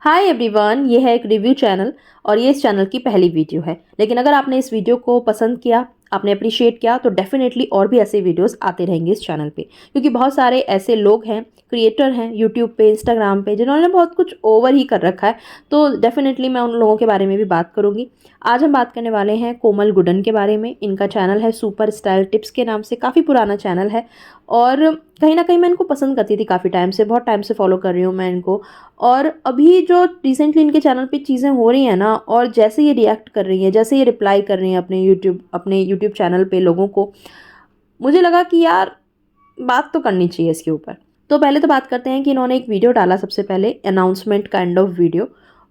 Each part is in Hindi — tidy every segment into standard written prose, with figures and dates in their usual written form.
हाय एवरीवन, ये है एक रिव्यू चैनल और ये इस चैनल की पहली वीडियो है। लेकिन अगर आपने इस वीडियो को पसंद किया, आपने अप्रिशिएट किया तो डेफिनेटली और भी ऐसे वीडियोस आते रहेंगे इस चैनल पे, क्योंकि बहुत सारे ऐसे लोग हैं, क्रिएटर हैं यूट्यूब पे, इंस्टाग्राम पे, जिन्होंने बहुत कुछ ओवर ही कर रखा है। तो डेफिनेटली मैं उन लोगों के बारे में भी बात करूँगी। आज हम बात करने वाले हैं कोमल गुडन के बारे में। इनका चैनल है सुपर स्टाइल टिप्स के नाम से, काफ़ी पुराना चैनल है और कहीं ना कहीं मैं इनको पसंद करती थी काफ़ी टाइम से, बहुत टाइम से फॉलो कर रही हूँ मैं इनको। और अभी जो रिसेंटली इनके चैनल पे चीज़ें हो रही हैं ना, और जैसे ये रिएक्ट कर रही हैं, जैसे ये रिप्लाई कर रही हैं अपने यूट्यूब चैनल पे लोगों को, मुझे लगा कि यार बात तो करनी चाहिए इसके ऊपर। तो पहले तो बात करते हैं कि इन्होंने एक वीडियो डाला सबसे पहले, अनाउंसमेंट काइंड ऑफ वीडियो,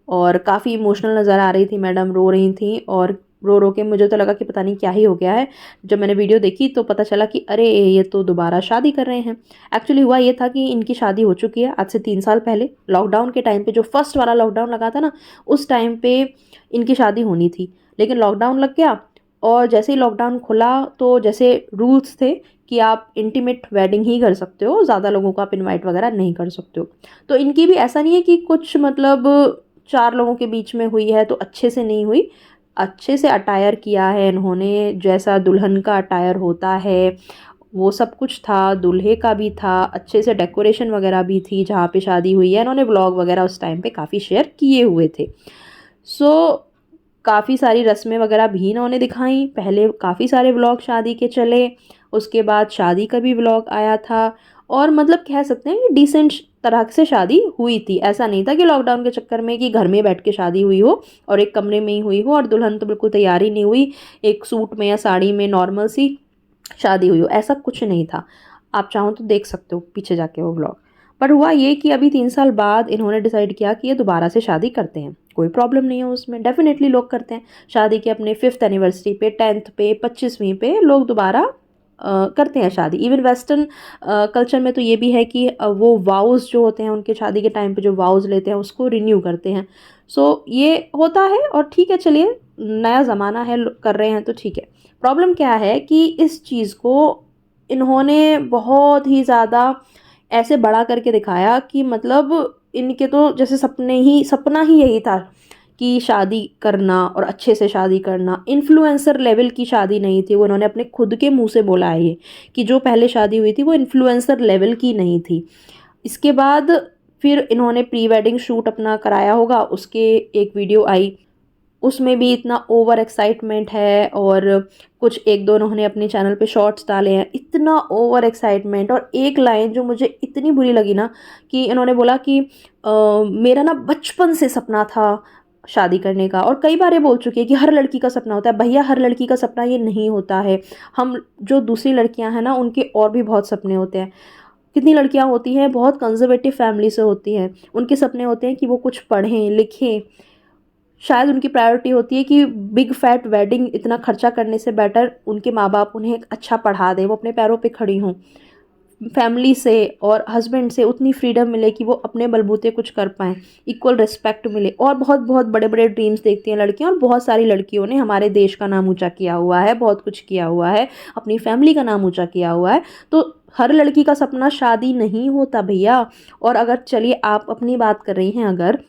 और काफ़ी इमोशनल नज़र आ रही थी मैडम, रो रही थी और रो रो के मुझे तो लगा कि पता नहीं क्या ही हो गया है। जब मैंने वीडियो देखी तो पता चला कि अरे ये तो दोबारा शादी कर रहे हैं। एक्चुअली हुआ ये था कि इनकी शादी हो चुकी है आज से 3 साल पहले, लॉकडाउन के टाइम पे, जो फर्स्ट वाला लॉकडाउन लगा था ना, उस टाइम पे इनकी शादी होनी थी। लेकिन लॉकडाउन लग गया और जैसे ही लॉकडाउन खुला तो जैसे रूल्स थे कि आप इंटीमेट वेडिंग ही कर सकते हो, ज़्यादा लोगों को आप इनवाइट वगैरह नहीं कर सकते हो। तो इनकी भी ऐसा नहीं है कि कुछ मतलब 4 लोगों के बीच में हुई है तो अच्छे से नहीं हुई। अच्छे से अटायर किया है इन्होंने, जैसा दुल्हन का अटायर होता है वो सब कुछ था, दूल्हे का भी था, अच्छे से डेकोरेशन वगैरह भी थी जहाँ पे शादी हुई है। इन्होंने व्लॉग वगैरह उस टाइम पे काफ़ी शेयर किए हुए थे। सो काफ़ी सारी रस्में वगैरह भी इन्होंने दिखाई। पहले काफ़ी सारे व्लॉग शादी के चले, उसके बाद शादी का भी व्लॉग आया था। और मतलब कह सकते हैं कि डिसेंट तरह से शादी हुई थी। ऐसा नहीं था कि लॉकडाउन के चक्कर में कि घर में बैठ के शादी हुई हो और एक कमरे में ही हुई हो, और दुल्हन तो बिल्कुल तैयार ही नहीं हुई, एक सूट में या साड़ी में नॉर्मल सी शादी हुई हो। ऐसा कुछ नहीं था। आप चाहो तो देख सकते हो पीछे जाके वो व्लॉग। पर हुआ ये कि अभी 3 साल बाद इन्होंने डिसाइड किया कि ये दोबारा से शादी करते हैं। कोई प्रॉब्लम नहीं है उसमें, डेफिनेटली लोग करते हैं शादी के अपने 5th एनिवर्सरी पे, 10th पे, 25वीं पे लोग दोबारा करते हैं शादी। इवन वेस्टर्न कल्चर में तो ये भी है कि वो वाउज जो होते हैं उनके शादी के टाइम पे, जो वाउज लेते हैं उसको रिन्यू करते हैं। सो ये होता है और ठीक है, चलिए नया ज़माना है, कर रहे हैं तो ठीक है। प्रॉब्लम क्या है कि इस चीज़ को इन्होंने बहुत ही ज़्यादा ऐसे बड़ा करके दिखाया कि मतलब इनके तो जैसे सपना ही यही था कि शादी करना और अच्छे से शादी करना। इन्फ्लुएंसर लेवल की शादी नहीं थी वो, इन्होंने अपने खुद के मुंह से बोला है ये, कि जो पहले शादी हुई थी वो इन्फ्लुएंसर लेवल की नहीं थी। इसके बाद फिर इन्होंने प्री वेडिंग शूट अपना कराया होगा, उसके एक वीडियो आई, उसमें भी इतना ओवर एक्साइटमेंट है। और कुछ एक दो उन्होंने अपने चैनल पे शॉर्ट्स डाले हैं, इतना ओवर एक्साइटमेंट। और एक लाइन जो मुझे इतनी बुरी लगी ना, कि इन्होंने बोला कि मेरा ना बचपन से सपना था शादी करने का। और कई बार ये बोल चुकी है कि हर लड़की का सपना होता है। भैया, हर लड़की का सपना ये नहीं होता है। हम जो दूसरी लड़कियां हैं ना, उनके और भी बहुत सपने होते हैं। कितनी लड़कियां होती हैं बहुत कंजर्वेटिव फैमिली से होती हैं, उनके सपने होते हैं कि वो कुछ पढ़ें लिखें। शायद उनकी प्रायोरिटी होती है कि बिग फैट वेडिंग इतना खर्चा करने से बेटर उनके माँ बाप उन्हें अच्छा पढ़ा दें, वो अपने पैरों पे खड़ी हों। फैमिली से और हस्बैंड से उतनी फ्रीडम मिले कि वो अपने बलबूते कुछ कर पाएँ, इक्वल रिस्पेक्ट मिले। और बहुत बहुत बड़े बड़े ड्रीम्स देखती हैं लड़कियां, और बहुत सारी लड़कियों ने हमारे देश का नाम ऊंचा किया हुआ है, बहुत कुछ किया हुआ है, अपनी फैमिली का नाम ऊंचा किया हुआ है। तो हर लड़की का सपना शादी नहीं होता भैया। और अगर चलिए आप अपनी बात कर रही हैं, अगर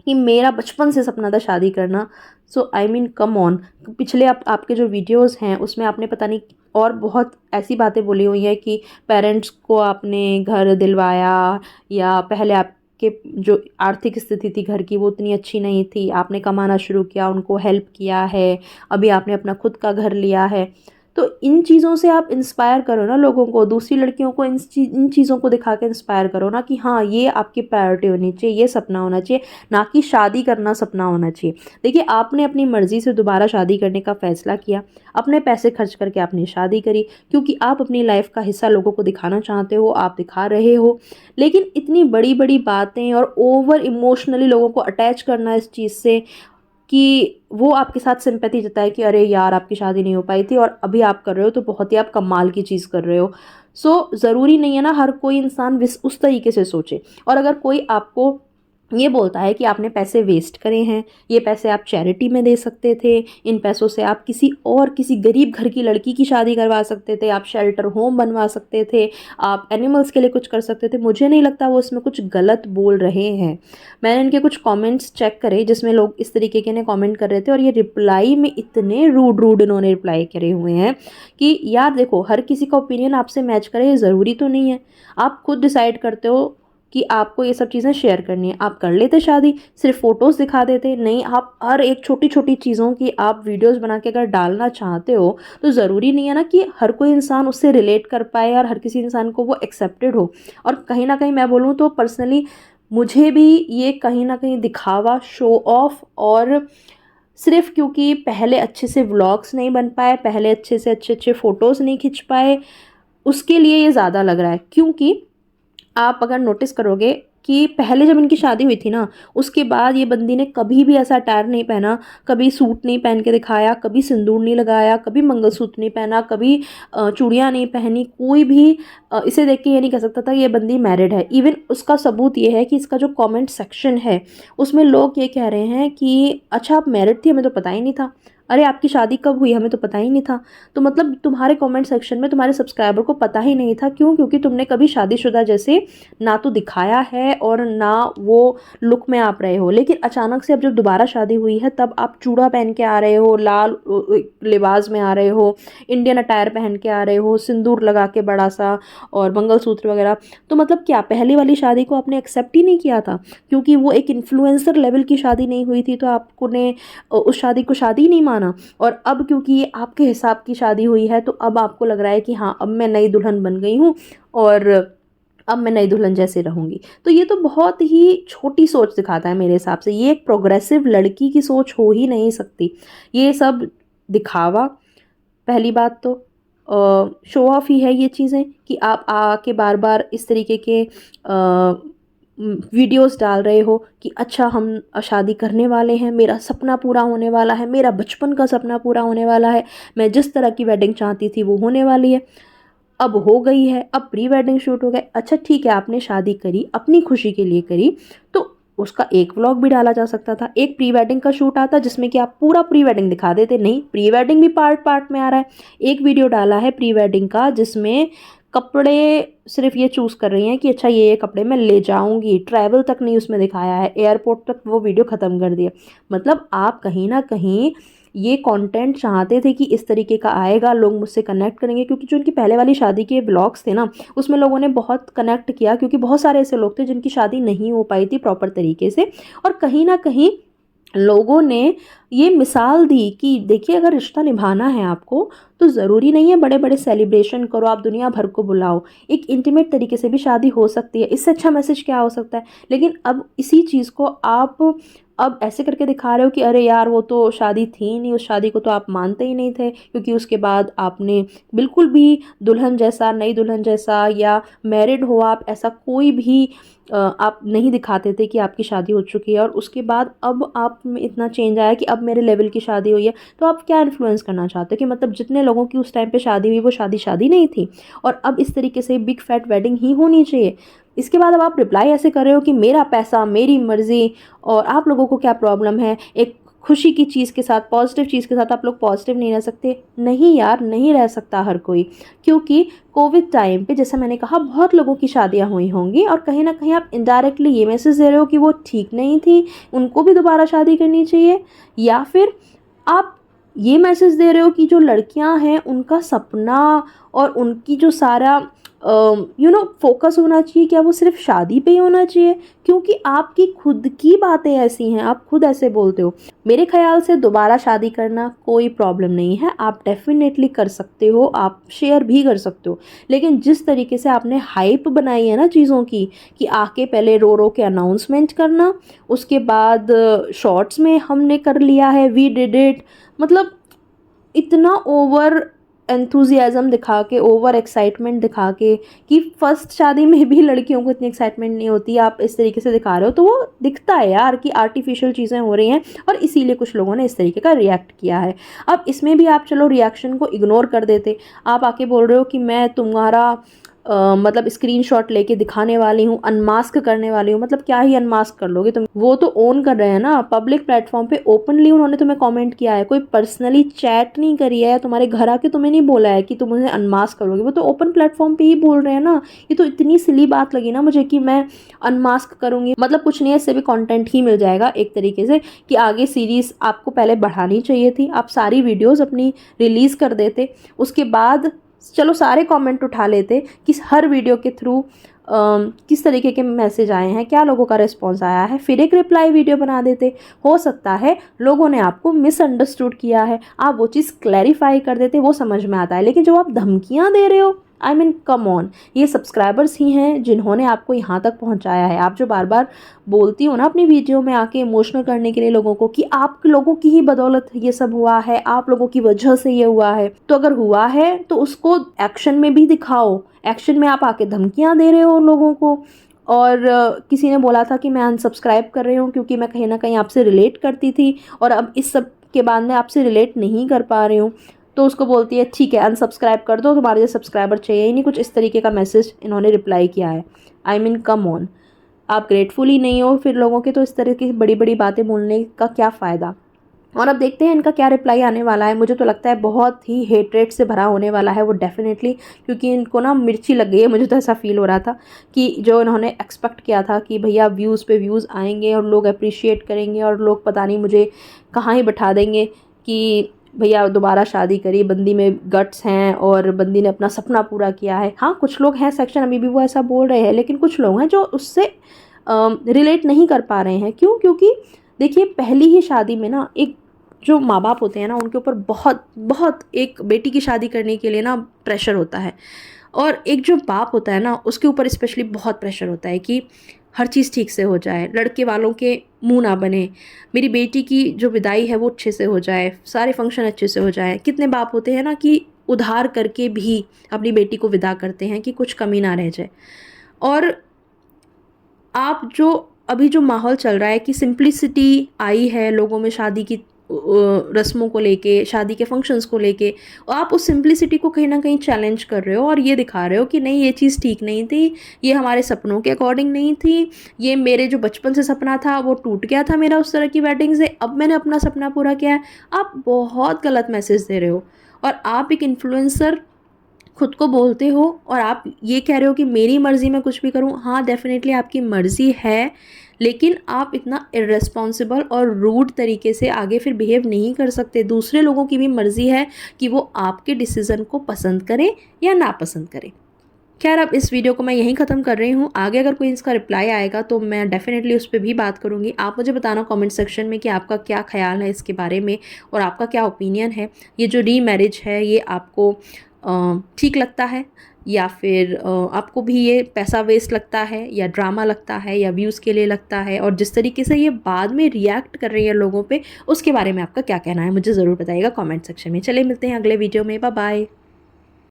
कि मेरा बचपन से सपना था शादी करना, सो आई मीन कम ऑन। पिछले आपके जो वीडियोस हैं उसमें आपने पता नहीं और बहुत ऐसी बातें बोली हुई हैं कि पेरेंट्स को आपने घर दिलवाया, या पहले आपके जो आर्थिक स्थिति थी घर की वो उतनी अच्छी नहीं थी, आपने कमाना शुरू किया, उनको हेल्प किया है, अभी आपने अपना खुद का घर लिया है। तो इन चीज़ों से आप इंस्पायर करो ना लोगों को, दूसरी लड़कियों को इन चीज़ों को दिखा के इंस्पायर करो ना, कि हाँ ये आपकी प्रायोरिटी होनी चाहिए, ये सपना होना चाहिए, ना कि शादी करना सपना होना चाहिए। देखिए, आपने अपनी मर्ज़ी से दोबारा शादी करने का फ़ैसला किया, अपने पैसे खर्च करके आपने शादी करी, क्योंकि आप अपनी लाइफ का हिस्सा लोगों को दिखाना चाहते हो, आप दिखा रहे हो। लेकिन इतनी बड़ी बड़ी बातें और ओवर इमोशनली लोगों को अटैच करना इस चीज़ से, कि वो आपके साथ सिंपैथी जताए कि अरे यार आपकी शादी नहीं हो पाई थी और अभी आप कर रहे हो तो बहुत ही आप कमाल की चीज़ कर रहे हो। सो ज़रूरी नहीं है ना हर कोई इंसान उस तरीके से सोचे। और अगर कोई आपको ये बोलता है कि आपने पैसे वेस्ट करे हैं, ये पैसे आप चैरिटी में दे सकते थे, इन पैसों से आप किसी गरीब घर की लड़की की शादी करवा सकते थे, आप शेल्टर होम बनवा सकते थे, आप एनिमल्स के लिए कुछ कर सकते थे। मुझे नहीं लगता वो इसमें कुछ गलत बोल रहे हैं। मैंने इनके कुछ कमेंट्स चेक करे जिसमें लोग इस तरीके के ने कमेंट कर रहे थे, और ये रिप्लाई में इतने रूड इन्होंने रिप्लाई करे हुए हैं कि यार देखो, हर किसी का ओपिनियन आपसे मैच करे ये ज़रूरी तो नहीं है। आप खुद डिसाइड करते हो कि आपको ये सब चीज़ें शेयर करनी है। आप कर लेते शादी, सिर्फ फ़ोटोज़ दिखा देते। नहीं, आप हर एक छोटी छोटी चीज़ों की आप वीडियोस बना के अगर डालना चाहते हो तो ज़रूरी नहीं है ना कि हर कोई इंसान उससे रिलेट कर पाए और हर किसी इंसान को वो एक्सेप्टेड हो। और कहीं ना कहीं मैं बोलूँ तो पर्सनली मुझे भी ये कहीं ना कहीं दिखावा, शो ऑफ, और सिर्फ क्योंकि पहले अच्छे से व्लॉग्स नहीं बन पाए, पहले अच्छे से अच्छे फ़ोटोज़ नहीं खिंच पाए, उसके लिए ये ज़्यादा लग रहा है। क्योंकि आप अगर नोटिस करोगे कि पहले जब इनकी शादी हुई थी ना, उसके बाद ये बंदी ने कभी भी ऐसा अटायर नहीं पहना, कभी सूट नहीं पहन के दिखाया, कभी सिंदूर नहीं लगाया, कभी मंगलसूत्र नहीं पहना, कभी चूड़ियाँ नहीं पहनी। कोई भी इसे देख के ये नहीं कह सकता था ये बंदी मैरिड है। इवन उसका सबूत ये है कि इसका जो कमेंट सेक्शन है उसमें लोग ये कह रहे हैं कि अच्छा आप मैरिड थी, हमें तो पता ही नहीं था। अरे आपकी शादी कब हुई, हमें तो पता ही नहीं था। तो मतलब तुम्हारे कमेंट सेक्शन में तुम्हारे सब्सक्राइबर को पता ही नहीं था। क्यों? क्योंकि तुमने कभी शादीशुदा जैसे ना तो दिखाया है और ना वो लुक में आप रहे हो। लेकिन अचानक से अब जब दोबारा शादी हुई है तब आप चूड़ा पहन के आ रहे हो, लाल लिबास में आ रहे हो, इंडियन अटायर पहन के आ रहे हो, सिंदूर लगा के बड़ा सा, और मंगलसूत्र वगैरह। तो मतलब क्या पहले वाली शादी को आपने एक्सेप्ट ही नहीं किया था? क्योंकि वो एक इन्फ्लुएंसर लेवल की शादी नहीं हुई थी तो आपको ने उस शादी को शादी ही नहीं माना। और अब क्योंकि ये आपके हिसाब की शादी हुई है तो अब आपको लग रहा है कि हाँ अब मैं नई दुल्हन बन गई हूँ और अब मैं नई दुल्हन जैसे रहूंगी। तो ये तो बहुत ही छोटी सोच दिखाता है मेरे हिसाब से। ये एक प्रोग्रेसिव लड़की की सोच हो ही नहीं सकती। ये सब दिखावा, पहली बात तो शो ऑफ ही है ये चीज़ें, कि आप आके बार बार इस तरीके के वीडियोस डाल रहे हो कि अच्छा हम शादी करने वाले हैं, मेरा सपना पूरा होने वाला है, मेरा बचपन का सपना पूरा होने वाला है, मैं जिस तरह की वेडिंग चाहती थी वो होने वाली है, अब हो गई है, अब प्री वेडिंग शूट हो गए। अच्छा ठीक है, आपने शादी करी, अपनी खुशी के लिए करी, तो उसका एक व्लॉग भी डाला जा सकता था। एक प्री वेडिंग का शूट आता जिसमें कि आप पूरा प्री वेडिंग दिखा देते। नहीं, प्री वेडिंग भी पार्ट पार्ट में आ रहा है। एक वीडियो डाला है प्री वेडिंग का जिसमें कपड़े सिर्फ ये चूज़ कर रही हैं कि अच्छा ये कपड़े मैं ले जाऊंगी, ट्रैवल तक नहीं उसमें दिखाया है, एयरपोर्ट तक वो वीडियो ख़त्म कर दिया। मतलब आप कहीं ना कहीं ये कंटेंट चाहते थे कि इस तरीके का आएगा, लोग मुझसे कनेक्ट करेंगे। क्योंकि जो उनकी पहले वाली शादी के व्लॉग्स थे ना उसमें लोगों ने बहुत कनेक्ट किया, क्योंकि बहुत सारे ऐसे लोग थे जिनकी शादी नहीं हो पाई थी प्रॉपर तरीके से। और कहीं ना कहीं लोगों ने ये मिसाल दी कि देखिए अगर रिश्ता निभाना है आपको तो ज़रूरी नहीं है बड़े बड़े सेलिब्रेशन करो, आप दुनिया भर को बुलाओ, एक इंटीमेट तरीके से भी शादी हो सकती है। इससे अच्छा मैसेज क्या हो सकता है? लेकिन अब इसी चीज़ को आप अब ऐसे करके दिखा रहे हो कि अरे यार वो तो शादी थी नहीं, उस शादी को तो आप मानते ही नहीं थे, क्योंकि उसके बाद आपने बिल्कुल भी दुल्हन जैसा, नई दुल्हन जैसा या मैरिड हो आप, ऐसा कोई भी आप नहीं दिखाते थे कि आपकी शादी हो चुकी है। और उसके बाद अब आप में इतना चेंज आया कि अब मेरे लेवल की शादी हुई है। तो आप क्या इन्फ्लुएंस करना चाहते हो कि मतलब जितने लोगों की उस टाइम पे शादी हुई वो शादी नहीं थी, और अब इस तरीके से बिग फैट वेडिंग ही होनी चाहिए? इसके बाद अब आप रिप्लाई ऐसे कर रहे हो कि मेरा पैसा मेरी मर्जी, और आप लोगों को क्या प्रॉब्लम है? एक खुशी की चीज़ के साथ, पॉजिटिव चीज़ के साथ आप लोग पॉजिटिव नहीं रह सकते? नहीं यार, नहीं रह सकता हर कोई। क्योंकि कोविड टाइम पे जैसा मैंने कहा बहुत लोगों की शादियां हुई होंगी, और कहीं ना कहीं आप इनडायरेक्टली ये मैसेज दे रहे हो कि वो ठीक नहीं थी, उनको भी दोबारा शादी करनी चाहिए। या फिर आप ये मैसेज दे रहे हो कि जो लड़कियां हैं उनका सपना और उनकी जो सारा फोकस होना चाहिए, क्या वो सिर्फ शादी पे ही होना चाहिए? क्योंकि आपकी खुद की बातें ऐसी हैं, आप खुद ऐसे बोलते हो। मेरे ख्याल से दोबारा शादी करना कोई प्रॉब्लम नहीं है, आप डेफिनेटली कर सकते हो, आप शेयर भी कर सकते हो। लेकिन जिस तरीके से आपने हाइप बनाई है ना चीज़ों की, कि आके पहले रो रो के अनाउंसमेंट करना, उसके बाद शॉर्ट्स में हमने कर लिया है, वी डिड इट, मतलब इतना ओवर एंथुजियाज़म दिखा के, ओवर एक्साइटमेंट दिखा के, कि फर्स्ट शादी में भी लड़कियों को इतनी एक्साइटमेंट नहीं होती, आप इस तरीके से दिखा रहे हो तो वो दिखता है यार कि आर्टिफिशियल चीज़ें हो रही हैं। और इसीलिए कुछ लोगों ने इस तरीके का रिएक्ट किया है। अब इसमें भी आप चलो रिएक्शन को इग्नोर कर देते, आप आके बोल रहे हो कि मैं तुम्हारा मतलब स्क्रीनशॉट लेके दिखाने वाली हूँ, अनमास्क करने वाली हूँ। मतलब क्या ही अनमास्क कर लोगे तुम? वो तो ओन कर रहे हैं ना, पब्लिक प्लेटफॉर्म पे ओपनली उन्होंने तुम्हें कमेंट किया है, कोई पर्सनली चैट नहीं करी है, तुम्हारे घर आके तुम्हें नहीं बोला है कि तुम उन्हें अनमास्क करोगे। वो तो ओपन प्लेटफॉर्म पे ही बोल रहे हैं ना। ये तो इतनी सिली बात लगी ना मुझे कि मैं अनमास्क करूँगी। मतलब कुछ नहीं है, इससे भी कॉन्टेंट ही मिल जाएगा एक तरीके से कि आगे सीरीज़ आपको पहले बढ़ानी चाहिए थी। आप सारी वीडियोज़ अपनी रिलीज़ कर देते, उसके बाद चलो सारे कमेंट उठा लेते कि हर वीडियो के थ्रू किस तरीके के मैसेज आए हैं, क्या लोगों का रिस्पॉन्स आया है, फिर एक रिप्लाई वीडियो बना देते। हो सकता है लोगों ने आपको मिसअंडरस्टूड किया है, आप वो चीज़ क्लैरिफाई कर देते, वो समझ में आता है। लेकिन जो आप धमकियाँ दे रहे हो, आई मीन कम ऑन, ये सब्सक्राइबर्स ही हैं जिन्होंने आपको यहाँ तक पहुँचाया है। आप जो बार बार बोलती हो ना अपनी वीडियो में आके इमोशनल करने के लिए लोगों को कि आप लोगों की ही बदौलत ये सब हुआ है, आप लोगों की वजह से ये हुआ है, तो अगर हुआ है तो उसको एक्शन में भी दिखाओ। एक्शन में आप आके धमकियाँ दे रहे हो लोगों को। और किसी ने बोला था कि मैं अनसब्सक्राइब कर रही हूँ क्योंकि मैं कहीं ना कहीं आपसे रिलेट करती थी और अब इस सब के बाद मैं आपसे रिलेट नहीं कर पा रही हूँ। तो उसको बोलती है ठीक है अनसब्सक्राइब कर दो, तुम्हारे जैसे सब्सक्राइबर चाहिए ही नहीं। कुछ इस तरीके का मैसेज इन्होंने रिप्लाई किया है। आई मीन कम ऑन, आप ग्रेटफुल ही नहीं हो फिर लोगों के, तो इस तरह की बड़ी बड़ी बातें बोलने का क्या फ़ायदा। और अब देखते हैं इनका क्या रिप्लाई आने वाला है। मुझे तो लगता है बहुत ही हेट्रेट से भरा होने वाला है वो डेफिनेटली, क्योंकि इनको ना मिर्ची लग गई है। मुझे तो ऐसा फील हो रहा था कि जो इन्होंने एक्सपेक्ट किया था कि भैया व्यूज़ पे व्यूज़ आएंगे और लोग अप्रिशिएट करेंगे और लोग पता नहीं मुझे कहाँ ही बैठा देंगे कि भैया दोबारा शादी करी, बंदी में गट्स हैं और बंदी ने अपना सपना पूरा किया है। हाँ कुछ लोग हैं सेक्शन अभी भी वो ऐसा बोल रहे हैं, लेकिन कुछ लोग हैं जो उससे रिलेट नहीं कर पा रहे हैं। क्यों? क्योंकि देखिए पहली ही शादी में ना एक जो माँ बाप होते हैं ना उनके ऊपर बहुत बहुत, एक बेटी की शादी करने के लिए ना प्रेशर होता है, और एक जो बाप होता है ना उसके ऊपर स्पेशली बहुत प्रेशर होता है कि हर चीज़ ठीक से हो जाए, लड़के वालों के मुंह ना बने, मेरी बेटी की जो विदाई है वो अच्छे से हो जाए, सारे फंक्शन अच्छे से हो जाए। कितने बाप होते हैं ना कि उधार करके भी अपनी बेटी को विदा करते हैं कि कुछ कमी ना रह जाए। और आप जो अभी जो माहौल चल रहा है कि सिंप्लिसिटी आई है लोगों में शादी की रस्मों को लेके, शादी के फंक्शंस को लेके, और आप उस सिंप्लिसिटी को कहीं ना कहीं चैलेंज कर रहे हो और ये दिखा रहे हो कि नहीं ये चीज़ ठीक नहीं थी, ये हमारे सपनों के अकॉर्डिंग नहीं थी, ये मेरे जो बचपन से सपना था वो टूट गया था मेरा उस तरह की वेडिंग से, अब मैंने अपना सपना पूरा किया है। आप बहुत गलत मैसेज दे रहे हो। और आप एक इन्फ्लुएंसर खुद को बोलते हो और आप ये कह रहे हो कि मेरी मर्ज़ी में कुछ भी करूँ। हाँ डेफिनेटली आपकी मर्ज़ी है, लेकिन आप इतना इर्रेस्पॉन्सिबल और रूड तरीके से आगे फिर बिहेव नहीं कर सकते। दूसरे लोगों की भी मर्ज़ी है कि वो आपके डिसीज़न को पसंद करें या ना पसंद करें। खैर अब इस वीडियो को मैं यहीं ख़त्म कर रही हूँ। आगे अगर कोई इसका रिप्लाई आएगा तो मैं डेफिनेटली उस पर भी बात करूँगी। आप मुझे बताना कमेंट सेक्शन में कि आपका क्या ख्याल है इसके बारे में और आपका क्या ओपिनियन है। ये जो रीमैरिज है ये आपको ठीक लगता है या फिर आपको भी ये पैसा वेस्ट लगता है या ड्रामा लगता है या व्यूज़ के लिए लगता है, और जिस तरीके से ये बाद में रिएक्ट कर रही है लोगों पे उसके बारे में आपका क्या कहना है मुझे ज़रूर बताइएगा कमेंट सेक्शन में। चलिए मिलते हैं अगले वीडियो में, बाय बाय।